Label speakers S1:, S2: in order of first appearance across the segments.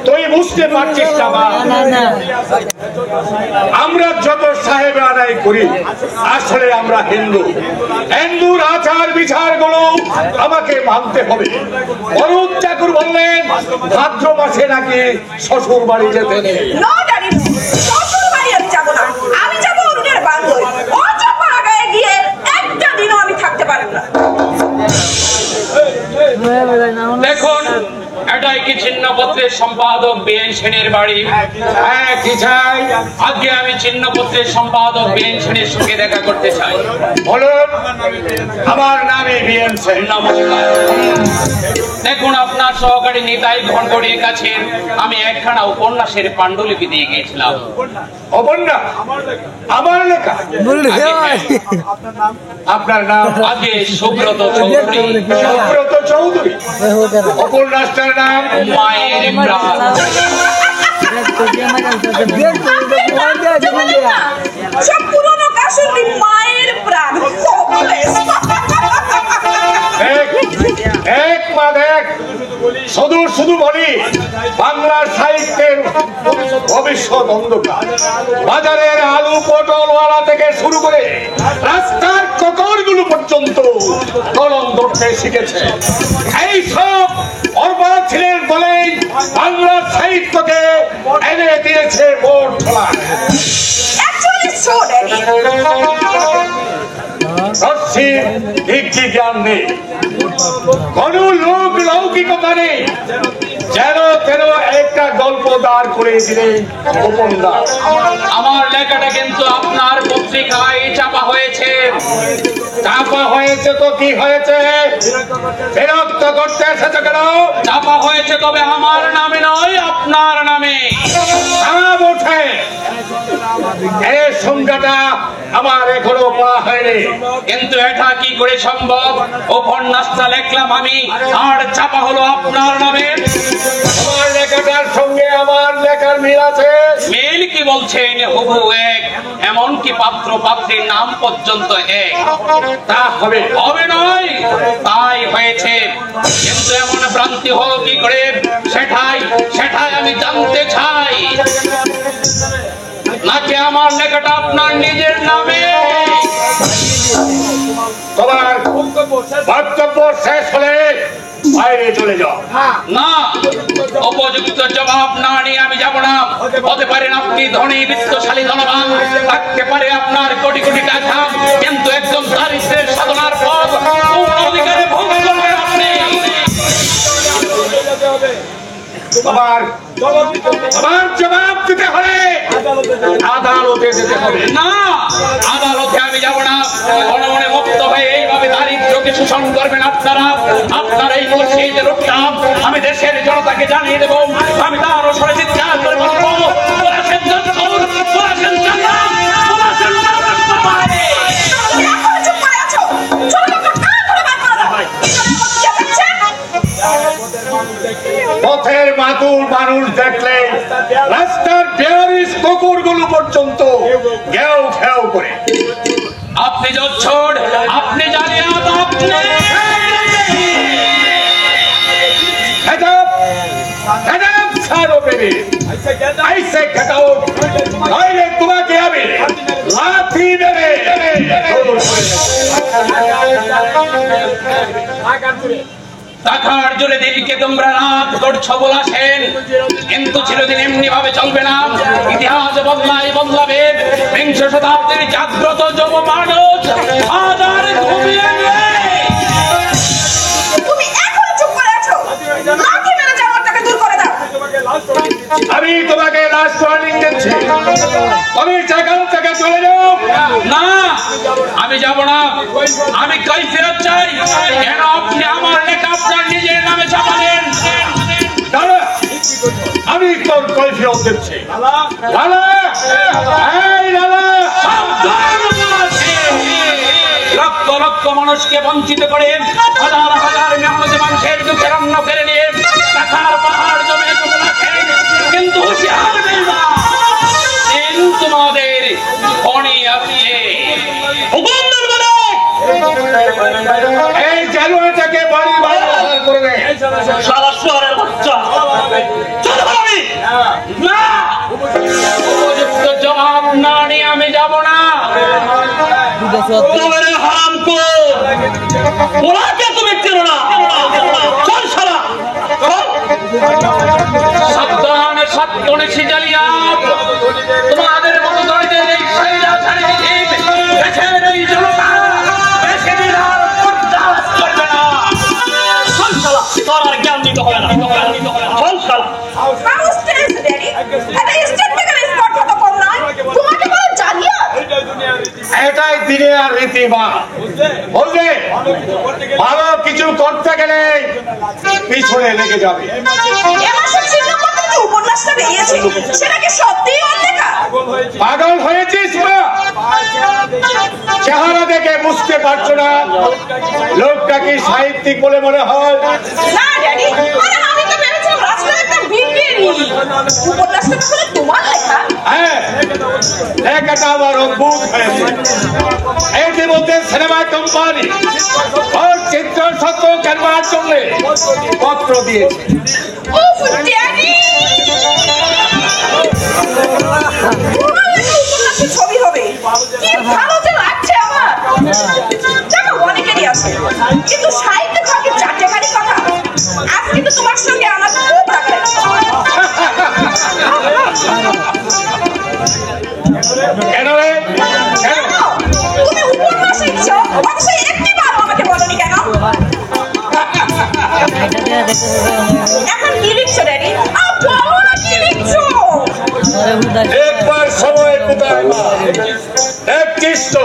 S1: তুই বুঝতে পারছিস না আমরা যত সাহেব আদায় করি আসলে আমরা হিন্দু। হিন্দুর আচার বিচার গুলো আমাকে মানতে হবে। অনুপ ঠাকুর বললেন ভাদ্র মাসে নাকি শ্বশুর বাড়ি যেতে নেই।
S2: শ্বশুর বাড়ি আমি যাবো না, আমি যাবো অরুণের বাংলোয়। অচপাড়াগায়ে গিয়ে একটা দিনও আমি থাকতে পারবো না।
S3: দেখুন, এটাই কি চিহ্নপত্রের সম্পাদক বিএন সেনের বাড়ি?
S1: হ্যাঁ, কি চাই?
S3: আজকে আমি চিহ্নপত্রের সম্পাদক বিএন সেনের সঙ্গে দেখা করতে চাই।
S1: বলুন। আমার নামে বিএন সেন।
S3: নমস্কার। দেখুন, আপনার সহকারী নিতাই ধনগড়ির কাছে আমি একখানা উপন্যাসের পাণ্ডুলিপি দিয়ে গিয়েছিলাম।
S1: উপন্যাস? আমার লেখা? আপনার নাম?
S3: আগে সুব্রত চৌধুরী।
S1: সুব্রত চৌধুরী। উপন্যাসটার নাম
S3: মায়ের প্রাণ।
S2: সব পুরনো কাশুন্ডি মায়ের প্রাণ।
S1: এক মা দেখ, শুধু বলি বাংলা সাহিত্যের ভবিষ্যৎ অন্ধকার। বাজারের আলু পটলওয়ালা থেকে শুরু করে রাস্তার ককরগুলো পর্যন্ত কলম ধরতে শিখেছে। এই সব অর্বাদ ছিলেন বলেই বাংলা সাহিত্যকে এনে দিয়েছে বোর্ড খোলা। জ্ঞান নেই, কোন লোক লৌকিকতা নেই, যেন তেন একটা গল্প দাঁড় করে দিলে উপন্যাস।
S3: আমার লেখাটা কিন্তু আপনার পত্রিকায় চাপা হয়েছে।
S1: চাপা হয়েছে তো কি হয়েছে? বিরক্ত করতে এসেছে কেন?
S3: চাপা হয়েছে, তবে আমার নামে নয়, আপনার নামে।
S1: ওঠে এই সংখ্যাটা আমার এখনো পড়া হয়নি,
S3: কিন্তু এটা কি করে সম্ভব? উপন্যাসটা লিখলাম আমি, আর চাপা হলো আপনার নামে।
S1: আমার লেখাটার সঙ্গে আমার লেখার মিল আছে।
S3: মিল কি বলছেন? হুবহু এক, এমনকি পাত্র পাত্রীর নাম পর্যন্ত এক।
S1: তা হবে
S3: নয়, তাই হয়েছে। কিন্তু এমন ভ্রান্তি হলো কি করে, সেটাই আমি জানতে চাই। নাকি আমার লেখাটা আপনার নিজের নামে?
S1: তোমার বক্তব্য শেষ হলে বাইরে চলে যাও।
S3: না, উপযুক্ত জবাব না নিয়ে আমি যাব না। হতে পারেন আপনি ধনী বিত্তশালী ধনবান, থাকতে পারে আপনার কোটি কোটি টাকা, কিন্তু একদম দারিদ্রের সাধনার পথ পূর্ণ অধিকারে ভোগ করবেন আপনি।
S1: তোমার জবাব দিতে হলে আদালতে যেতে হবে।
S3: না, আদালতে আমি যাব না। মনে মনে মুক্ত হয়ে এইভাবে দারিদ্রকে শোষণ করবেন আপনারা। আপনার এই মুর্শিদের রূপটা আমি দেশের জনতাকে জানিয়ে দেব। আমি তার সরে চিৎকার করে বলবো,
S1: পথের মাতুর মানুষ দেখলে রাস্তার বেয়ারিশ কুকুরগুলো পর্যন্ত ঘেউ ঘেউ করে।
S3: আপনি জোচ্ছর, আপনি জালিয়াত, আপনি
S1: তোমাকে আমি লাথি দেবে।
S3: টাকার জোরে দিলকে তোমরা রাত করছো বলাছেন, কিন্তু চিরদিন এমনি ভাবে চলবে না। ইতিহাস বদলাবে। বিংশ শতাব্দীর জাগ্রত যুব মানুষ আজ আর ঘুমিয়ে নেই।
S2: তুমি এখনো চুপ করে আছো? লাঠি মেরে জামাটাকে দূর করে দাও।
S1: আমি তোমাকে লাস্ট ওয়ার্নিং দিচ্ছি, তুমি সেখান থেকে চলে যাও।
S3: না, আমি যাব না। আমি কই ফেরত চাই। কেন আপনি আমার লেখা আপনার নিজের নামে চাপালেন?
S1: আমি তোর কই ফেরত দিচ্ছি। লালা, এই লালা,
S3: সাবধান বলেছেন। লক্ষ লক্ষ মানুষকে বঞ্চিত করে হাজার হাজার মেহনতি মানুষের দুঃখের অন্ন কেড়ে নিয়ে টাকার পাহাড় জমে কিন্তু হুঁশিয়ার দেবা তোমাদের খনি আছে।
S1: এই জানুয়ারিটাকে বাড়ি বাড়ি করে দেয়
S4: সারা শহরের বাচ্চা
S3: না, উপযুক্ত জবাব না নিয়ে আমি যাব না।
S4: হারাম কর ওনাকে তুমি চেনো না, চল সারা
S3: সাবধানে সাতকণিসি জালিয়াত তোমাদের মতো দরিদ্রের এই স্বৈরাচারী নীতি দেশের এই জনতা বেশি দিন আর বরদাস্ত করবে না।
S4: চল সারা, তোর আর জ্ঞান দিতে হবে না, চল সারা।
S2: মানুষ টেরেছে ড্যাডি, এটা স্টেট ব্যাংকের স্পট কত কম নয়, তোমাকে বলে জানিয়া
S1: এটাই দিনে আর রীতি মা বলবে ভালো কিছু করতে গেলে পিছনে লেগে যাবে।
S2: এ মাসে চিহ্ন করতে যে উপন্যাসটা বেরিয়েছে সেটা কি সত্যিই ওর লেখা?
S1: পাগল হয়েছিস মা? চেহারা দেখে বুঝতে পারছো না লোকটা কি সাহিত্যিক বলে মনে হয়?
S2: না ড্যাডি, আরে আমি তো ভেবেছিলাম রাস্তায় একটা বিজ্ঞানী। উপন্যাসটা তাহলে তোমার লেখা?
S1: হ্যাঁ, লেখাটা আমার অদ্ভুত হয়েছে। ইতিমধ্যে সিনেমা কোম্পানি ওর চিত্র সত্য কেনবার জন্য পত্র দিয়েছে।
S2: উফ ড্যাডি, তোমার লেখা উপন্যাসে ছবি হবে, কি ভালো যে লাগছে আমার। জানো অনেকেরই আছে, কিন্তু সাহিত্য খাকে চারটেখানি কথা। আজ কিন্তু তোমার সঙ্গে আমার খুব রাখা
S1: কেন রে? কেন?
S2: তুমি উপন্যাস লিখছো, অথচ একটিবার আমাকে বলনি কেন? এখন কি লিখছো ড্যাডি? বলো না কি লিখছো?
S1: একবার সময় কোথায় মা? দেখছিস তো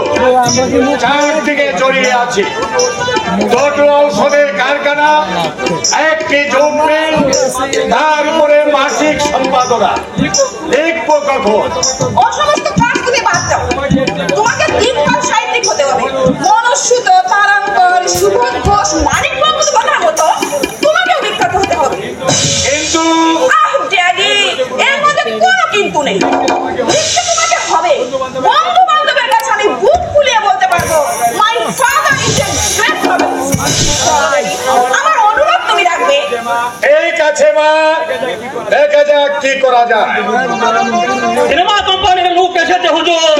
S1: চারদিকে জড়িয়ে আছে দুটো ঔষধের কারখানা, একটি জমি, তার উপরে মাসিক সম্পাদনা। লিখবো কখন?
S2: ও সমস্ত কাজ তুমি বাদ দাও, তোমাকে দিনকাল সাহিত্যিক হতে হবে। মনুষ্যত, তারাঙ্কর, সুবোধ ঘোষ, মানিক বন্ধুর কথার মতো তোমাকেও বিখ্যাত হতে হবে।
S1: কিন্তু
S2: ড্যাডি, এর মধ্যে কোনো কিন্তু নেই। লিখতে তোমাকে হবে। বন্ধু বান্ধবের কাছে আমি বুক ফুলিয়ে বলতে পারবো my father is a great novelist. আমার অনুরোধ তুমি রাখবে।
S1: ঠিক আছে মা, দেখা যাক কি করা যায়।
S4: সিনেমা কোম্পানির লোক এসেছে হুজুর।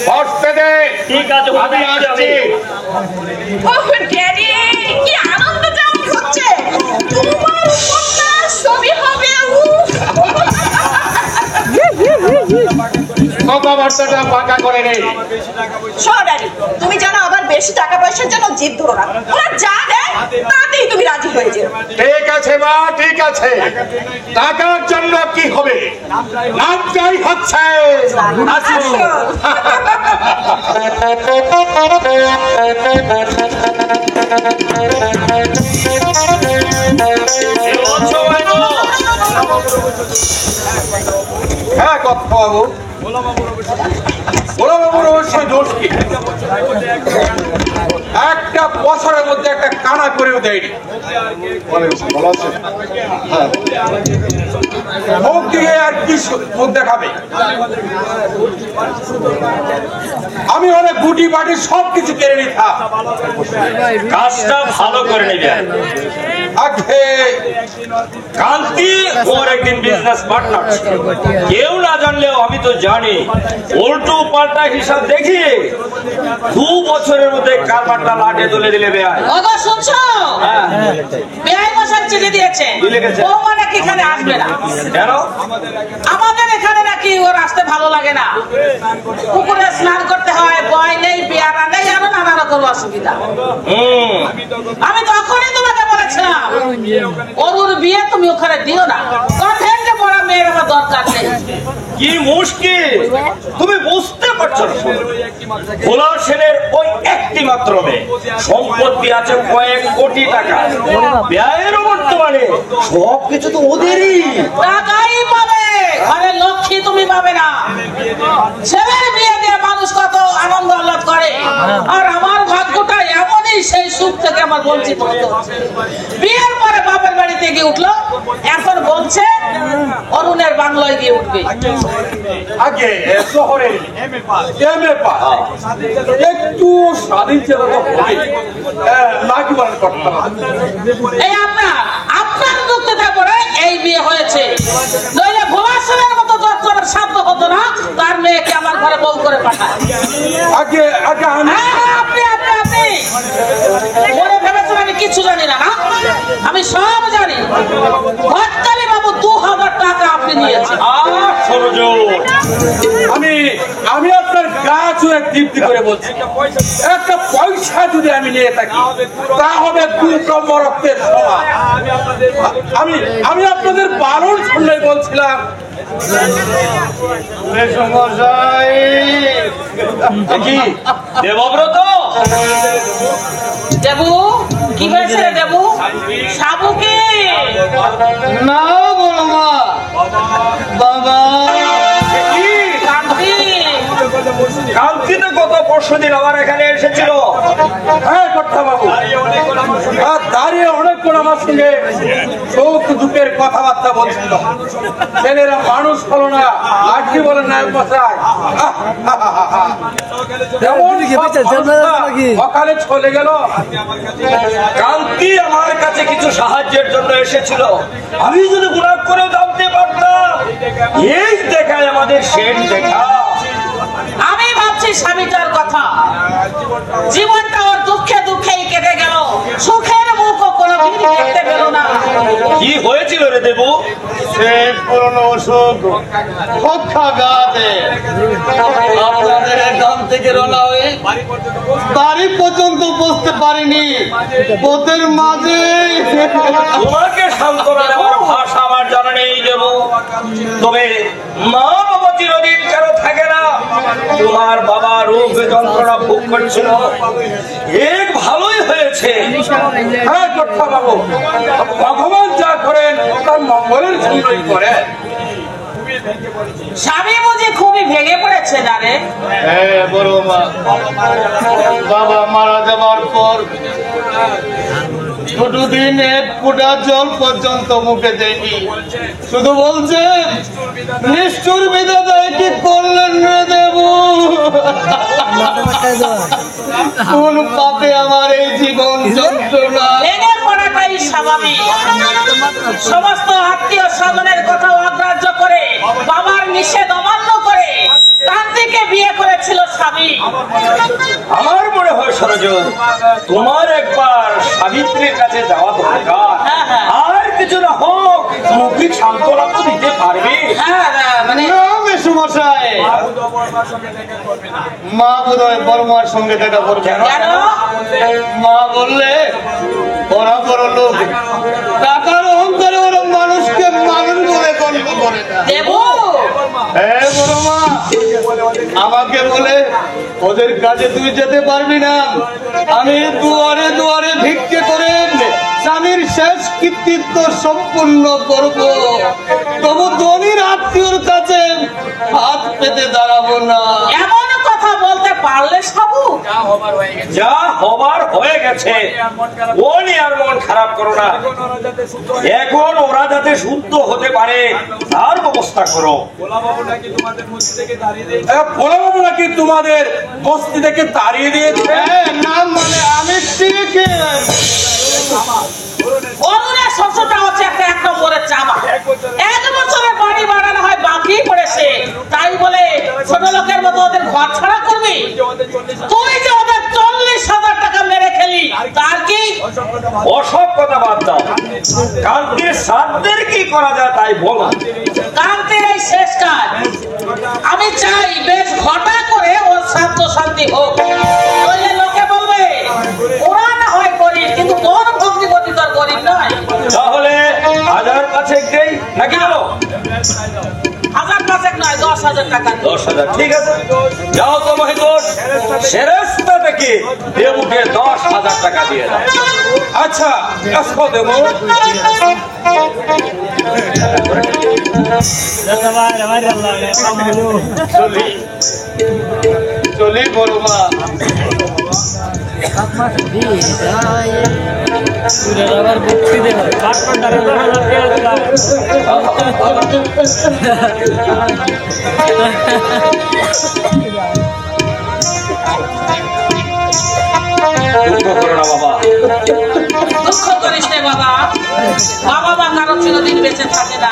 S1: বসতে দে,
S4: ঠিক আছে
S1: আমি আসছি।
S2: ওহ ড্যাডি, কি আনন্দ যে আমার হচ্ছে। তোমার উপন্যাস ছবি হবে।
S1: কথাবার্তাটা পাকা করে নেই।
S2: শোনো ড্যাডি, তুমি জানো আবার বেশি টাকা পয়সার জন্য জিদ ধরো না। ওরা যা দেয় তাতেই তুমি রাজি হয়ে যেও।
S1: ঠিক আছে মা, ঠিক আছে। টাকার জন্য কি হবে? নামটাই হচ্ছে আসো। হ্যাঁ কথা বাবু, বলো বাবুর অবশ্যই দোষ কি? একটা বছরের মধ্যে একটা কানা করেও দেয়নি। মুখ দিয়ে আর কি মুখ দেখাবে? আমি অনেক গুটি বাটি সবকিছু কেড়ে নিতাম।
S4: কাজটা ভালো করে নেবেন।
S1: আগে
S4: কান্তি ওর একদিন বিজনেস পার্টনার, কেউ না জানলেও আমি তো জানি। উল্টো পাল্টা হিসাব দেখিয়ে 2 বছরের মধ্যে কারবারটা লাটে তুলে দিলে বেয়াই।
S5: ওগো শুনছো?
S4: হ্যাঁ,
S5: বেআই মশাই চিঠি দিয়েছে।
S4: কি লিখেছে?
S5: বৌমা নাকি এখানে আসবে না।
S4: কেন?
S5: আমাদের এখানে নাকি ওর আসতে ভালো লাগে না। পুকুরে স্নান করতে হয়, বয় নেই, পেয়ারা নেই, আরো নানা রকম অসুবিধা। আমি তখনই তোমাকে বলেছিলাম ওর বিয়ে তুমি ওখানে দিও না, কনভেন্টে পড়া মেয়ের আমার দরকার নেই।
S4: কি মুশকিল তুমি বুঝতে পারছো না? ভোলা সেনের ওই একটি মাত্র মেয়ে, সম্পত্তি আছে কয়েক কোটি টাকা, ব্যয়ের বর্তমানে সবকিছু তো ওদেরই।
S5: টাকাই পাবে, ঘরে লক্ষ্মী তুমি পাবে না। ছেলের বিয়ে দিয়ে মানুষ কত আনন্দ আহ্লাদ করে, আমার বঞ্চিত হতে হচ্ছে। বিয়ের পরে বাপের বাড়িতে গিয়ে উঠলো, এখন বলছে অরুণের বাংলায় গিয়ে উঠবে।
S1: আগে শহরে এমএ পাস একটু স্বাধীন চেতা তো হবে না, কি বলেন করতে হবে।
S5: এই আপনার যুক্তিতে পরে এই বিয়ে হয়েছে, নইলে ভোলাসনের মতো যত্নের সাধ্য হতো না তার মেয়েকে আমার ঘরে বউ করে পাঠায়।
S1: আগে আগে
S5: আপনি মনে ভেবেছেন আমি কিছু জানি না? আমি সব জানি। ভট্টালী বাবু 2000 টাকা আপনি নিয়েছেন।
S1: আমি আপনার গা চুয়ে তৃপ্তি করে বলছি, একটা পয়সা যদি আমি নিয়ে থাকি তা হবে দুর্গম রক্তের সমান। আমি আপনাদের পালন শুনলে বলছিলাম
S4: দেবব্রত,
S5: দেবু কি হয়েছে রে দেবু? সাবু কি
S6: না বলো মা, বাবা
S4: কালকে তো গত পরশুদিন আমার এখানে এসেছিল।
S1: হ্যাঁ কর্তা বাবু, দাঁড়িয়ে অনেকক্ষণ আমার সঙ্গে সুখ দুঃখের কথাবার্তা বলছিল। ছেলেরা মানুষ হলো না, লাঠি বলে নায়ক মশাই। সকালে চলে গেল।
S4: কালকে আমার কাছে কিছু সাহায্যের জন্য এসেছিল। আমি যদি গুণাগ করে জানতে পারতাম এই দেখায় আমাদের শেষ দেখা।
S5: আমি ভাবছি স্বামীটার কথা, জীবনটা ওর দুঃখে দুঃখেই কেটে গেল, সুখের মুখও কোনোদিন দেখতে পেল না।
S4: কি হয়েছিল রে দেবু?
S6: সে পুরনো অসুখ পক্ষাঘাতে আপনাদের গ্রাম থেকে রওনা হয়ে বাড়ি পর্যন্ত বসতে পারিনি। পথের মাঝে
S4: তোমাকে সান্ত্বনা দেওয়ার ভাষা আমার জানা নেই দেবু, তবে মা বাবা চিরদিন কেন থাকে না? তোমার বাবা রোগ যন্ত্রণা ভোগ করছিল, এক ভালোই হয়েছে।
S1: হ্যাঁ কর্তা বাবু, ভগবান যা করেন তার মঙ্গলের জন্যই করেন।
S5: স্বামী বুঝি খুবই ভেঙে পড়েছে না রে?
S6: হ্যাঁ বড় মা, বাবা মারা যাবার পর ছোট দিন এক ফোঁটা জল পর্যন্ত মুখে দেয়নি। শুধু বলছে নিষ্ঠুর বিধাতায় কি করলেন না দেবু? কোন পাপে আমার এই জীবন যন্ত্রণা?
S5: ভেঙে পড়াটাই স্বাভাবিক। সমস্ত আত্মীয় স্বজনের কথা অগ্রাহ্য করে, বাবার নিষেধ অমান্য করে কান্তিকে বিয়ে করেছিল স্বামী।
S4: আমার মনে হয় সরজ, তোমার একবার সাবিত্রীর কাছে যাওয়া দরকার। আর কিছু না হোক মৌখিক সান্ত্বনা তো দিতে পারবে।
S5: মানে
S6: মেসুমশাই, মা বোধহয় বর্মার সঙ্গে দেখা করবে।
S5: কেন?
S6: মা বললে ওরা বড় লোক, টাকার অহংকারে ওরা মানুষকে মানুষ বলে গণ্য করে না।
S5: দেবু
S6: হ্যাঁ বড় মা, আমাকে বলে ওদের কাছে তুই যেতে পারবি না, আমি দুয়ারে দুয়ারে ভিক্ষে করে স্বামীর শেষ কৃতিত্ব সম্পূর্ণ করব, তবু ধনীর আত্মীয়র কাছে হাত পেতে দাঁড়াবো না।
S5: এমন কথা বলতে পারলে সাবু?
S4: যা হবার হয়ে গেছে, ও নিয়ে আর মন খারাপ করো না। এখন ওরা যাতে শুদ্ধ হতে পারে তার ব্যবস্থা করো।
S1: ভোলা বাবু নাকি তোমাদের বস্তি থেকে তাড়িয়ে দিয়েছে।
S6: না মানে আমি ঠিক
S5: অরুণের শ্বশুরটা হচ্ছে একটা 1 নম্বরের চামা। 1 বছরের বাড়ি বাড়ানো হয় বাকি পড়েছে, তাই বলে ছোট লোকের মতো ওদের ঘর ছাড়া করবি? তুই যে ওদের 40,000 টাকা মেরে খেলি, তার কি?
S4: অসব কথা বাদ দাও, কালকে সাতদের কি করা যায় তাই বলো।
S5: কান্তির এই শেষ কাজ, আমি চাই বেশ ঘটা করে ওর শান্ত শান্তি হোক। নইলে লোকে বলবে ওরা না হয় গরিব, কিন্তু তোর ভগ্নিপতি তোর গরিব নয়।
S4: তাহলে 1000 কাছে দেই নাকি বলো?
S5: 1000 নয়, 10,000 টাকা।
S4: 10,000 ঠিক আছে, যাও তো মহিদুর, সেরেস্তা থেকে দেবুকে 10,000 টাকা দিয়ে দাও।
S1: আচ্ছা আসো দেব।
S6: চলি বড় মা।
S4: দুঃখ করো না বাবা,
S5: দুঃখ করিস নে বাবা। বাবা মা কারো চিরদিন বেঁচে থাকে না।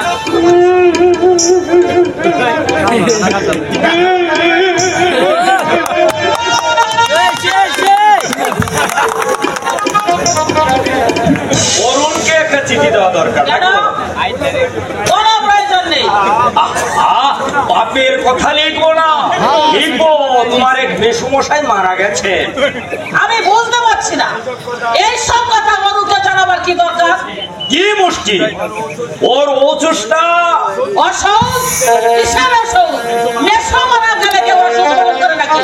S4: অরুণকে একটা চিঠি দেওয়া দরকার।
S5: কেন? কোনো প্রয়োজন নেই।
S4: বাপের কথা লিখবো না, লিখবো তোমার এক মেসুমশাই মারা গেছে।
S5: আমি বুঝতে পারছি না এই সব কথা অরুণকে জানাবার কি দরকার?
S4: কি মুশকিল? ওর ওচুসটা
S5: অসৎ কিসের অসৎ? মেসো মারা গেলে কেউ অসৎ মনে করে নাকি?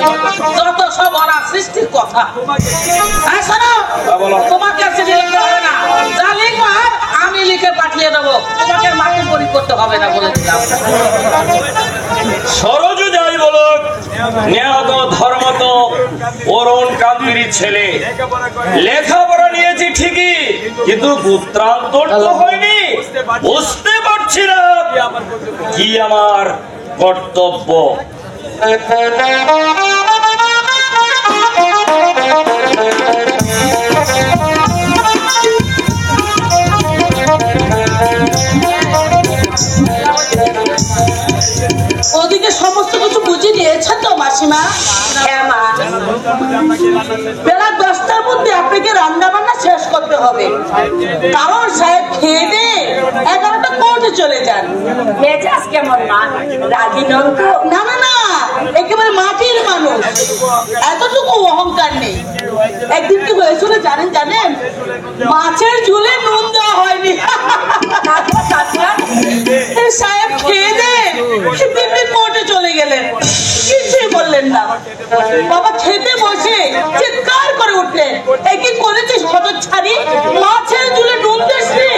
S5: যত সব ওরা সৃষ্টির কথা। এই শোনো, তোমাকে চিঠি লিখতে হবে না, যা লিখবার আমি লিখে পাঠিয়ে দেবো। তোমাকে মাটি পরি করতে হবে না বলে দিলাম।
S4: সরজু যাই বলুক, নিহত ধর্মত অরুণ কান্তির ছেলে। লেখাপড়া নিয়েছি ঠিকই, কিন্তু পুত্রান্তর তো হয়নি। বুঝতে পারছি না কি আমার কর্তব্য।
S5: ওদিকে সমস্ত কিছু বুঝে নিয়েছেন তো মাসিমা?
S2: হ্যাঁ মা,
S5: বেলা 10টার মধ্যে আপনাকে রান্না বান্না শেষ করতে হবে, কারণ সাহেব খেয়ে দিয়ে 11টা কোর্টে চলে যান।
S2: মেজাজ কেমন মা? রাগি নন তো?
S5: না না না, একেবারে মাটির মানুষ, এতটুকু অহংকার নেই। একদিন কি হয়েছিল জানেন? মাছের ঝুলে নুন দেওয়া হয়নি। সাহেব খেয়ে দিয়ে দিব্যি কোর্টে চলে গেলেন, কিছুই বললেন না। বাবা খেতে বসে চিৎকার করে উঠলেন, কি করেছিস হতচ্ছাড়ি? মাছের ঝুলে নুন দিসনি?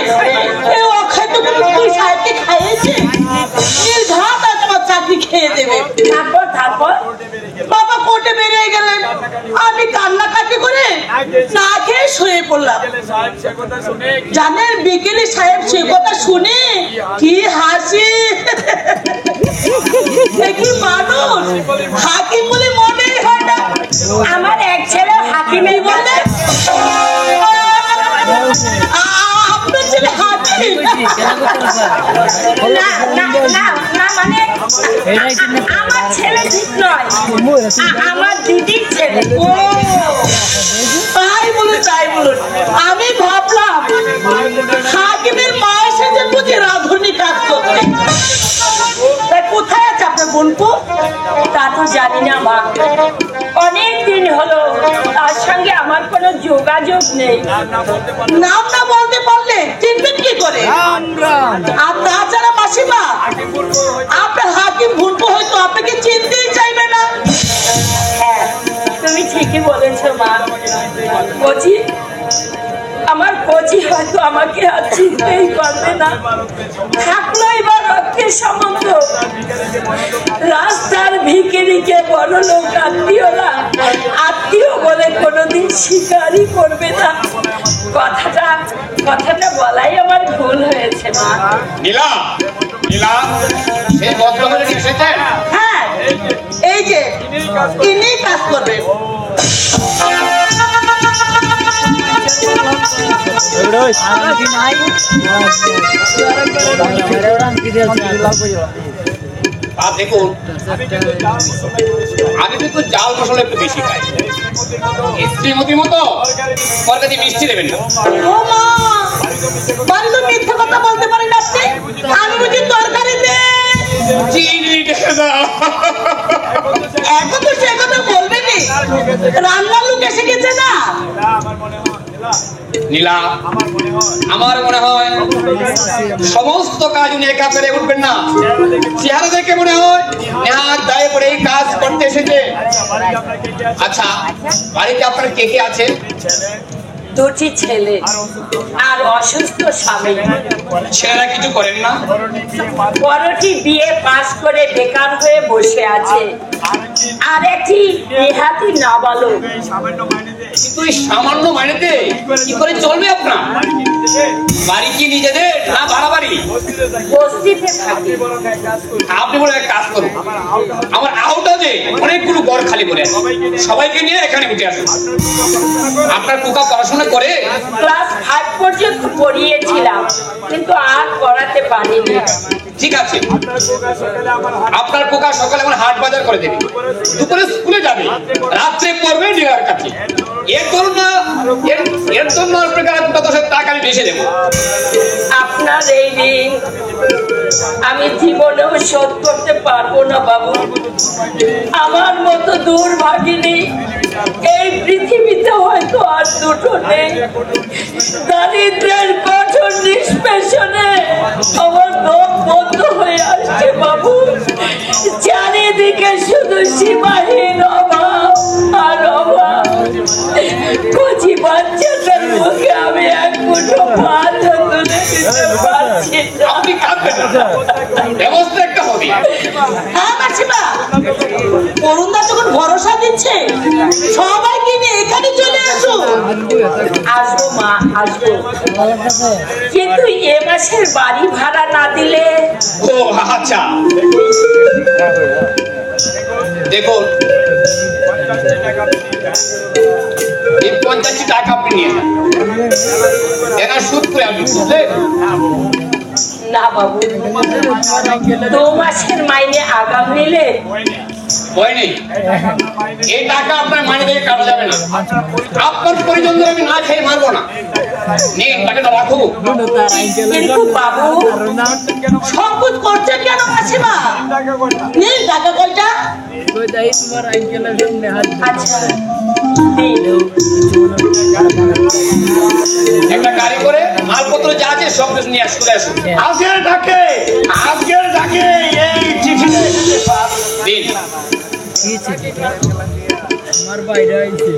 S5: কেউ অখাদ্য করে তুই সাহেবকে খাইয়েছে? নির্ঘাত আজ আমার চাকরি খেয়ে দেবে।
S2: তারপর
S5: বাবা কোর্টে বেরিয়ে গেলেন, আমি কান্নাকাটি করে না খেয়ে শুয়ে পড়লাম। জানেন বিকেলে সাহেব সে কথা শুনে কি হাসি! কি মানুষ, হাকিম বলে মনেই হয় না।
S2: আমার এক ছেলে হাকিমে বলে
S5: আপনার ছেলে হাকিম?
S2: না না না না, মানে আমার ছেলে ঠিক নয়, আমার দিদির ছেলে।
S5: ও তাই বলুন, আমি ভাবলাম হাকিমের মা এসেছে বুঝি রাধুনি কাজ করতে। কোথায় আছে আপনার বোনপু?
S2: তা তো জানি না মা, অনেক দিন হলো তার সঙ্গে আমার কোনো যোগাযোগ নেই।
S5: নাম না বলতে পারলে চিনবেন কি করে? আর তাছাড়া মাসিমা, আপনার হাকিম বোনপু হয়তো আপনাকে চিনতেই চাইবে না।
S2: হ্যাঁ, তুমি ঠিকই বলেছো মা। কচি, আমার কচি হয়তো আমাকে আর চিনতেই পারবে না। থাকলো এবার রক্তের সম্বন্ধ, রাস্তার ভিখিরিকে বড় লোক আত্মীয়রা আত্মীয় বলে কোনোদিন স্বীকারই করবে না। কথাটা বলাই আমার ভুল হয়েছে মা।
S3: নীলা, সেই ভদ্রমহিলা এসেছেন?
S5: হ্যাঁ, এই যে ইনি কাজ করবে।
S3: আর দেখুন, আমি কিন্তু চাল মশলা একটু বেশি খাই। শ্রীমতি মতো ওর কাছে মিষ্টি দেবেন না।
S5: ও মা, বাড়িতে মিথ্যে কথা বলতে পারেন আপনি? আমি বুঝি তরকারি দে
S3: চিনি ঢেলে দাও।
S5: এখন তো সে কথা বলবেনি, রান্নার লোক এসে গেছে না।
S3: নীলা, আমার মনে হয় সমস্ত কাজ উনি একা পেরে উঠবেন না। চেহারা দেখে মনে হয় নেহাত দায়ে পড়ে এই কাজ করতে এসেছে। আচ্ছা, বাড়িতে আপনার কে কে আছে?
S2: দুটি ছেলে আর অসুস্থ স্বামী।
S3: ছেলেরা কিছু করেন না?
S2: বড়টি বিয়ে পাশ করে বেকার হয়ে বসে আছে, আর একটি নেহাতি নাবালক।
S3: কিন্তু এই সামান্য মাইনেতে কি করে চলবে আপনার? বাড়ি কি নিজেদের না ভাড়া বাড়ি?
S2: বস্তিতে থাকি।
S3: আপনি বলে এক কাজ করুন, আমার আউটা যে অনেকগুলো ঘর খালি করে আছে, সবাইকে নিয়ে এখানে উঠে আসুন। আপনার পোকা পড়াশোনা করে?
S2: ক্লাস 5 পর্যন্ত পড়িয়েছিলাম, কিন্তু আর পড়াতে পারিনি।
S3: ঠিক আছে, আপনার পোকা সকালে আমার হাট বাজার করে দেবে, দুপুরে স্কুলে যাবে, রাত্রে পড়বে ডিলার কাছে। এর করুন না, এর জন্য আপনার পোকা 10,000 টাকা আমি বেশি দেবো।
S2: আপনার এই ঋণ আমি জীবনেও শোধ করতে পারবো না বাবু। আমার মতো দুর্ভাগিনী এই পৃথিবীতে হয়তো আর দুটো নেই। দারিদ্রের কঠোর নিষ্পেষণে আমার দম বন্ধ হয়ে আসছে বাবু। চারিদিকে শুধু সীমাহীন অভাব আর অভাব। কচি বাচ্চাটার মুখে আমি এক মুঠো ভাত তুলে দিতে পারছি না।
S3: আপনি কাঁদবেন না, ব্যবস্থা একটা হবে।
S5: হ্যাঁ মাসিমা, অরুণদা যখন ভরসা দিচ্ছে সবাইকে নিয়ে এখানে চলে আসো।
S2: আসবো মা, আসবো, কিন্তু এ মাসের বাড়ি ভাড়া না দিলে।
S3: ও আচ্ছা, দেখুন এই 50টি টাকা আপনি নিয়ে যান, এরা সুদ করে আপনি বুঝলেন?
S2: না বাবু, 2 মাসের মাইনে আগাম নিলে।
S3: ভয় নেই, এই টাকা আপনার মাইনে থেকে কাটা যাবে না। আপনার পরিজনদের আমি না খেয়ে মারবো না। নিন, টাকাটা রাখো।
S2: কিন্তু বাবু,
S5: সংকোচ করছেন কেন মাসিমা? নীল টাকা কয়টা?
S2: আচ্ছা দিন।
S3: একটা গাড়ি করে মালপত্র যা আছে সব কিছু নিয়ে চলে আসুন।
S4: আজকের ডাকে এই চিঠিটা এসেছে স্যার।
S3: দিন।
S7: আমার বাইরে আইছে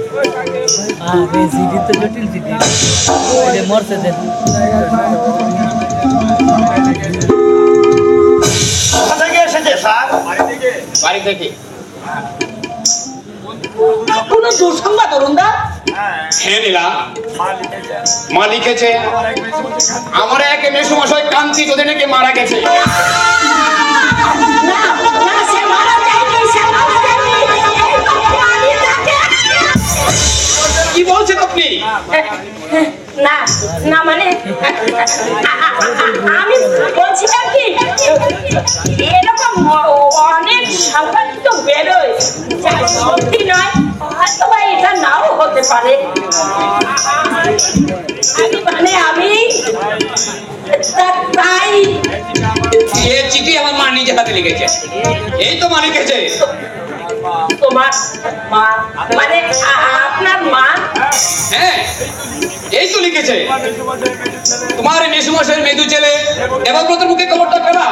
S7: সিটি তো জটিল সিটি মরছে দেন
S4: কোথা থেকে এসেছে স্যার?
S3: বাড়ি থেকে।
S5: কোনো দুঃসংবাদ অরুণদা?
S3: হ্যাঁ নীলা, মা লিখেছে আমার এক মেসুমশাই কান্তি যদি নাকি মারা গেছে।
S2: না, না, সে মারা যায়নি, সে মারা যায়নি। আমি তাকে।
S3: কি বলছেন আপনি?
S2: না, না, মানে আমি বলছিলাম কি, এরকম অনেক সংবাদ বেরোয়, যা সত্যি নয়, হয়তো বা এটা নাও হতে পারে। আমি তাই
S3: এই চিঠি আমার মা নিজে হাতে লিখেছে। এই তো মা লিখেছে।
S2: তোমার মা, মানে আপনার মা?
S3: হ্যাঁ, এই তো লিখেছে। তোমার মেসুমশাইয়ের মেদু ছেলে দেবব্রতের মুখে খবরটা পেলা?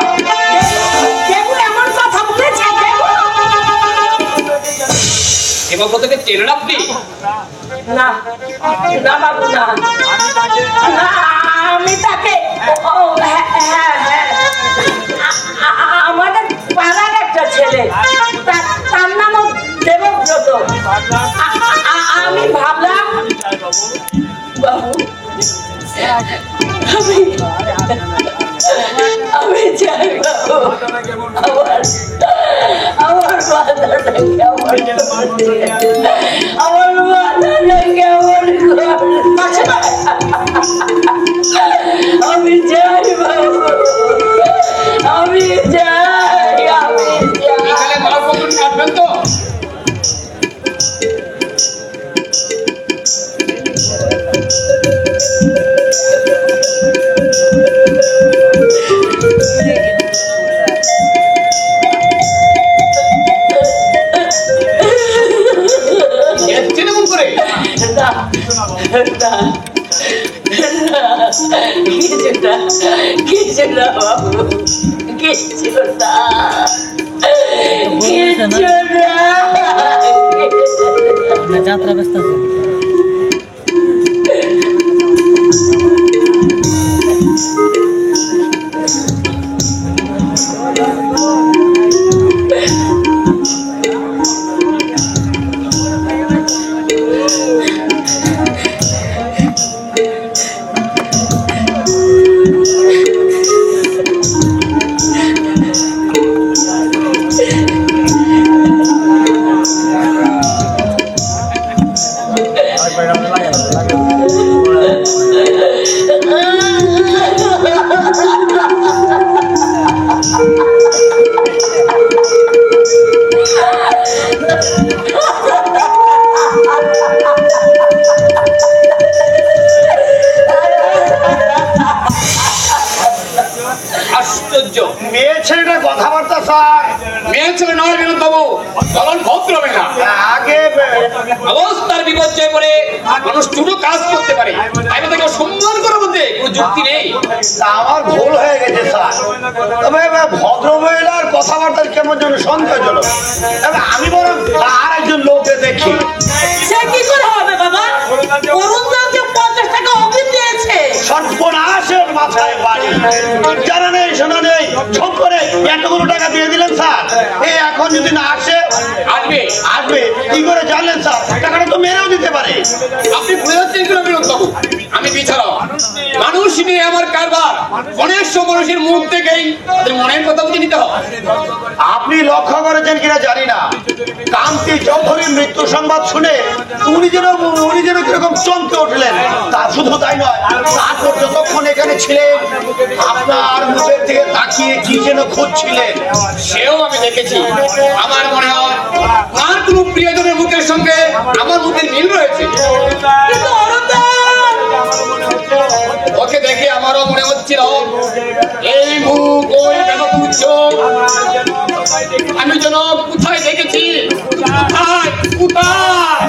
S2: দেবু এমন কথা বলেছে?
S3: দেবব্রতকে চেনেন আপনি?
S2: না, না বাবু, না, না, আমি তাকে আমাদের পাড়ার একটা ছেলে, তার নামও দেবব্রত। আমি ভাবলাম বাবু, আমি চাই বাবু, আমার মাথাটা কেমন, আমার মাথাটা কেমন করছে। আমি চাই বাবু, আমি চাই, আমি চাই।
S3: বিকালে মালপত্র নিয়ে আসবেন তো?
S2: কিছু না বাবু, কিছু না, কিছু না।
S7: যাত্রা ব্যস্ত আছে
S6: স্যার।
S3: মেয়ে ছেলে নয় বিনোদ বাবু, চলন ভদ্র হবে না।
S6: আগে
S3: অবস্থার বিপর্যয় পরে মানুষ ছোট কাজ করতে পারে, তাই তাকে সম্মান করার মধ্যে কোনো যুক্তি নেই।
S6: আমার ভুল হয়ে গেছে স্যার, তবে ভদ্র মহিলার কথাবার্তা কেমন যেন সন্দেহজনক। তবে আমি বরং আর একজন লোককে দেখি।
S5: সে কি করে হবে বাবা? অরুণদাকে 50 টাকা অগ্রিম দিয়েছে।
S6: সর্বনাশের মাথায় বাড়ি, জানা নেই শোনা নেই, সব করে এতগুলো টাকা দিয়ে দিলেন স্যার। এই এখন যদি না আসে,
S3: আসবে
S6: আসবে কি করে জানলেন স্যার? টাকাটা তো মেরেও দিতে পারে।
S3: আপনি ভুলে যাচ্ছেন কেন বিনোদ বাবু? আমি বিচারক, মানুষ নিয়ে আমার কারবার। অনেক সব মানুষের মুখ থেকেই তাদের মনের কথা বুঝে নিতে হয়।
S6: আপনি লক্ষ্য করেছেন কিনা জানি না, কান্তি চৌধুরীর মৃত্যু সংবাদ শুনে উনি যেন কিরকম চমকে উঠলেন। তা শুধু তাই নয়, তারপর যতক্ষণ এখানে ছিলেন আপনার মুখের দিকে তাকিয়ে কি যেন খুঁজছিলেন।
S3: সেও আমি দেখেছি। আমার মনে হয় আর কোন প্রিয়জনের মুখের সঙ্গে আমার মুখের মিল রয়েছে।
S5: কিন্তু অরুণদা,
S3: ওকে দেখে আমারও মনে হচ্ছিল এই মুখ ওই বেগম চোখ আমি যেন কোথায় দেখেছি। কোথায় কোথায়?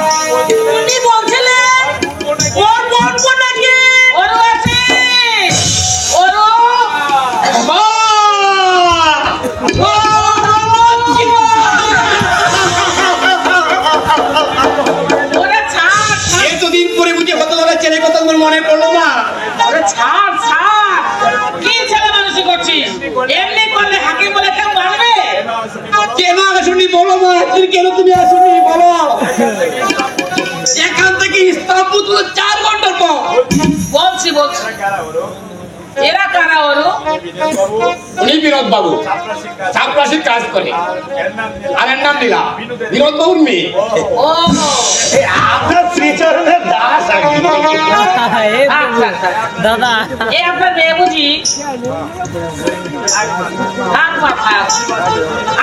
S5: উনি বলছিলেন ওর বন্ধু নাকি? ওরও আছিস? ওরও?
S3: মা! মা!
S5: ওরে ছাড়, ছাড়।
S3: এতদিন পরে বুঝে কত বলে ছেলে কথা তোমার মনে পড়লো না?
S5: ওরে ছাড়, ছাড়। কি ছেলে মানুষই করছিস? এমনি করলে হাকিম বলে কেউ মানবে?
S3: কেন আসুনি বলো মা, কেন তুমি আসুনি বলো? এখান থেকে ইস্তাম্বুল 4 ঘন্টার পর।
S5: বলছি। এরা কারা ওরও?
S3: উনি বিনোদ বাবু, চাপরাশির কাজ করে। আর এর নাম লীলা, বিনোদ বাবুর মেয়ে।
S5: ও
S6: আপনার শ্রীচরণের দাস আর কি।
S7: দাদা
S5: এ আপনার মেয়ে বুঝি? থাক মা, থাক।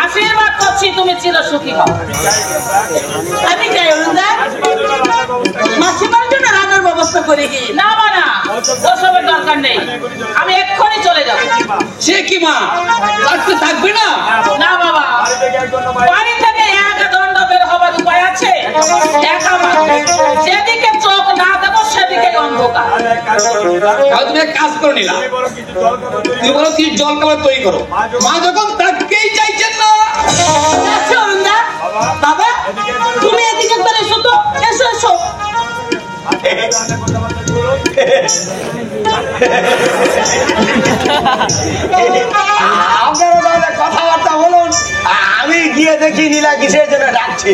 S5: আশীর্বাদ করছি তুমি চির সুখী হও। আমি যাই অরুণদা, মাসিমার জন্য রান্নার ব্যবস্থা করে কি? না মা, না, ওসবের দরকার নেই। আমি এক্ষুনি চলে যাব।
S3: সে কি মা, আজকে থাকবে না?
S5: না বাবা, বাড়ি থেকে এক দণ্ড বের হবার উপায় আছে? একা মাত্র। যেদিকে চোখ না দেবো সেদিকে অন্ধকার।
S3: তাহলে তুমি এক কাজ করে নিলাম, তুমি বলো কি জল খাবার তৈরি করো। মা যখন তাকেই চাইছেন না।
S5: আচ্ছা অরুণদা, বাবা তুমি এদিকে একবার এসো তো। এসো এসো।
S6: আপনারা তাহলে কথাবার্তা বলুন, আমি গিয়ে দেখি নীলা কিসের জন্য ডাকছি।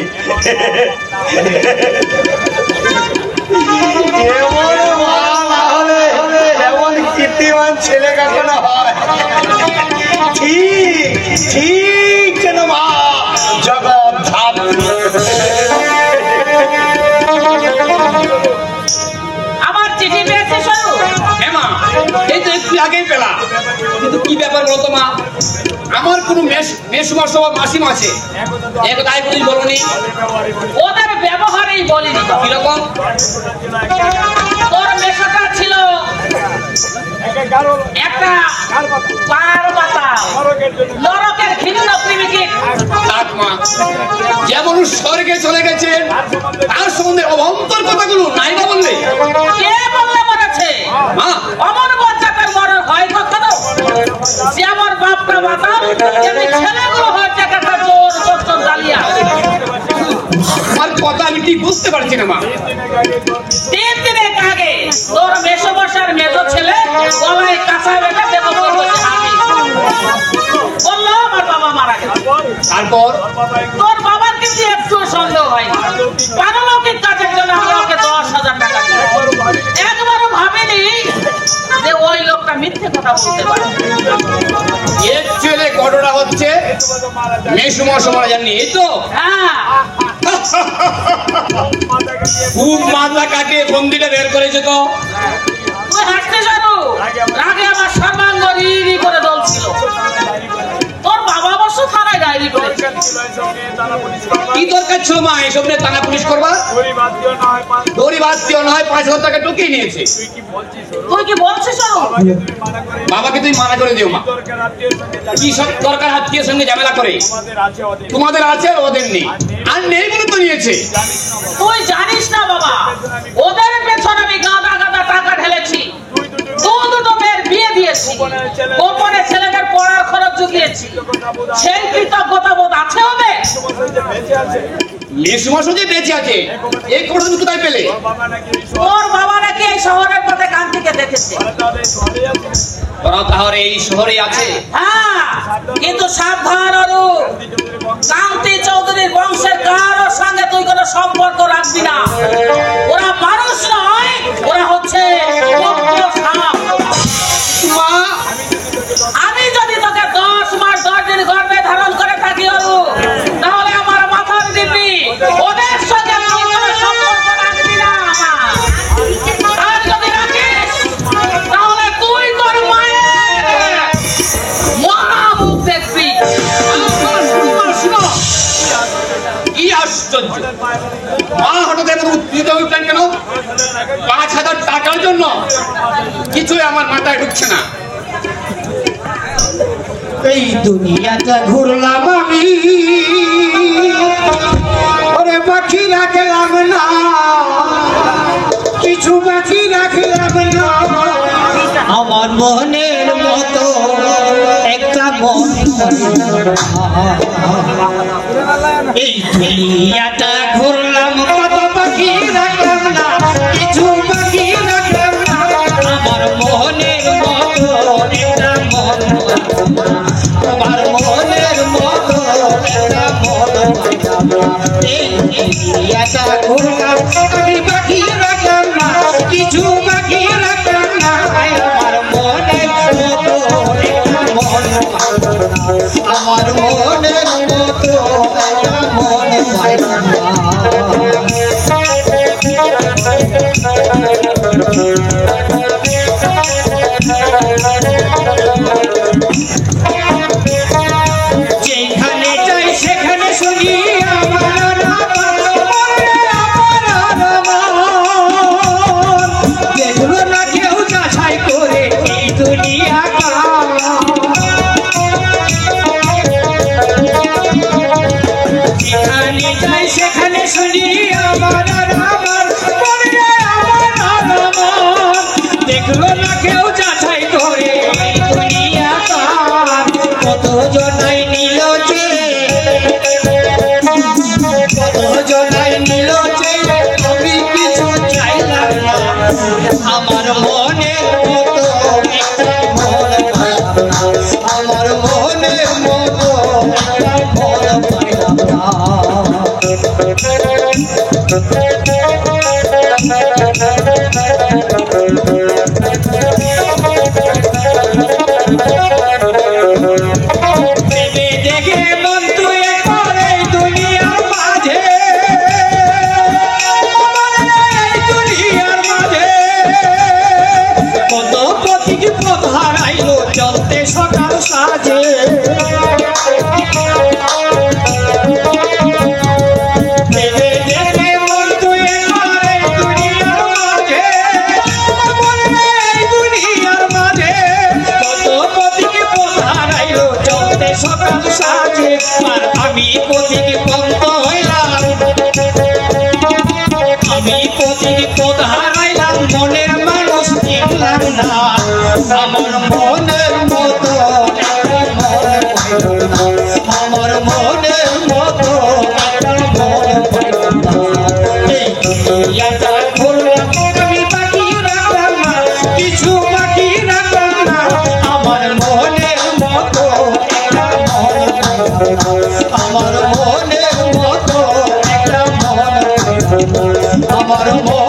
S6: এমন মা না হলে এমন কীর্তিমান ছেলে কখনো হয়? ঠিক যেন মা জগৎ ধাত্রী।
S5: আমার চিঠি পেয়েছে শোনো।
S3: হ্যাঁ মা, এই তো একটু আগেই পেলাম। কিন্তু কি ব্যাপার বলো তো মা? আমার কোনো মেসুমা সব মাসিমা আছে, একদাই পুলিশ বলনি।
S5: ওদের ব্যবহারেই বলিনি।
S3: কিরকম?
S5: তোর মেশাটা ছিল একটা পার পাতা নরকের ঘৃণ্য প্রেমিকের।
S3: থাক মা, যে মানুষ স্বর্গে চলে গেছেন তার সম্বন্ধে অভন্তর কথাগুলো নাই না বললে?
S5: কে বললে মরেছে?
S3: মা,
S5: অমর বাচ্চাটার মরণ হয় কখনো? যে আমার বাপটা বাতাম তেমনি ছেলেগুলো হয়েছে একটা চোর চোর জ্বালিয়া।
S3: আমার কথা আমি ঠিক বুঝতে পারছি না মা।
S5: 3 দিনের আগে তোর মেসো বসার মেজো ছেলে গলায় কাঁচা বেঁধে দেব করতেছে আমি। বললো আমার বাবা মারা গেছে।
S3: তারপর
S5: তোর বাবার কিন্তু একটু সন্দেহ হয় না। পারলৌকিক কাজের জন্য আমরা ওকে 10,000 টাকা দিই। একবারও ভাবিনি যে ওই লোকটা মিথ্যে কথা বলতে পারে।
S3: একচুয়ালি ঘটনা হচ্ছে মেসুমা সময় জানি, এই তো
S5: হ্যাঁ,
S3: খুব মাথা কাটিয়ে বন্দিটা বের করেছে তো।
S5: তুই হাসতে জানো? রাগে আমার সর্বাঙ্গ রিরি করে জ্বলছিল। তোর বাবা অবশ্য থানায় ডায়েরি করেছে।
S3: কি দরকার ছিল মা এসব নিয়ে থানা পুলিশ করবা? দড়ি বাদ দিও না হয় 5,000 টাকা টুকিয়ে নিয়েছে।
S5: তুই কি বলছিস
S3: বাবাকে তুই মানা করে দিও মা। কি সব দরকার আত্মীয়ের সঙ্গে ঝামেলা করে? তোমাদের আছে আর ওদের নেই, আর নেই বলে তো নিয়েছে।
S5: তুই জানিস না বাবা, ওদের পেছনে আমি গাদা গাদা টাকা ঢেলেছি, দুটো মেয়ের বিয়ে দিয়েছি, গোপনে ছেলেদের পড়ার খরচ জুগিয়েছি। সেই কৃতজ্ঞতা বোধ আছে ওদের?
S3: মেসুমাসও যে বেঁচে আছে এই খবরটা তুমি কোথায় পেলে?
S5: তোর বাবা নাকি এই শহরের পথে কান্তিকে দেখেছে।
S3: ওরা তাহলে এই শহরে আছে?
S5: হ্যাঁ, কিন্তু সাবধান অরু, কান্তি চৌধুরীর বংশের কারোর সঙ্গে তুই কোনো সম্পর্ক রাখবি না। ওরা মানুষ নয়, ওরা হচ্ছে সাপ।
S3: মা,
S5: আমি যদি তোকে 10 মাস 10 দিন গর্ভে ধারণ করে থাকি অরু, তাহলে আমার মাথার দিবি ওদের সঙ্গে তুই কোনো সম্পর্ক রাখবি না। আর যদি রাখিস তাহলে তুই তোর মায়ের মরা মুখ দেখবি।
S3: কি আশ্চর্য! মা হঠাৎ এমন উত্তেজিত হয়ে উঠলেন কেন? 5,000 টাকার জন্য? কিছুই আমার মাথায় ঢুকছে না।
S8: এই দুনিয়াটা ঘুরলাম আমি, ওরে বাকি রাখলাম না, কিছু বাকি রাখলাম না। আমার মনের মতো একটা মন, এই দুনিয়াটা ঘুরলাম, কত বাকি রাখলাম না, কিছু বাকি রাখলাম না। আমার মনের মতো একটা মন, আমার মনের মতো একটা মন, এই দুনিয়াটা ঘুরলাম, আমি বাকি রাখলাম না, কিছু বাকি রাখলাম না। আমার মনের মতো একটা মন, আমার মনের মতো একটা মন পাইলাম না। যেখানে যাই সেখানে শুনি আমার দেখলো না কেউ যাচাই করে এই দুনিয়াটা। যেখানে যাই সেখানে শুনি আমার দেখলো না কেউ যাচাই করে এই দুনিয়াটা। কত জনাই নিল যে, কত জনাই নিল যে, আমি কিছু চাইলাম না। আমার মনের মতো একটা মন পাইলাম না, আমার মনের মতো একটা মন পাইলাম না। ভেবে দেখে মন তুই করে দুনিয়ার মাঝে, এই দুনিয়ার মাঝে কত প্রতীক পথ হারাইলো চলতে সকাল সাজে। ভেবে দেখে মন তুই করে দুনিয়ার মাঝে, এই দুনিয়ার মাঝে কত প্রতীক পথ হারাইলো চলতে সকাল সাজে। আর আমি প্রতীক পথ হইলাম, আমি প্রতীক পথ হারাইলাম, মনের মানুষ চিনলাম না। আমার মনের মতো একটা মন পাইলাম না, আমার মনের মতো একটা মন পাইলাম না। এই দুনিয়াটা ঘুরলাম, আমি বাকি রাখলাম না, কিছু বাকি রাখলাম না। আমার মনের মতো একটা মন পাইলাম না, আমার মনের মতো একটা মন পাইলাম না। আমার মন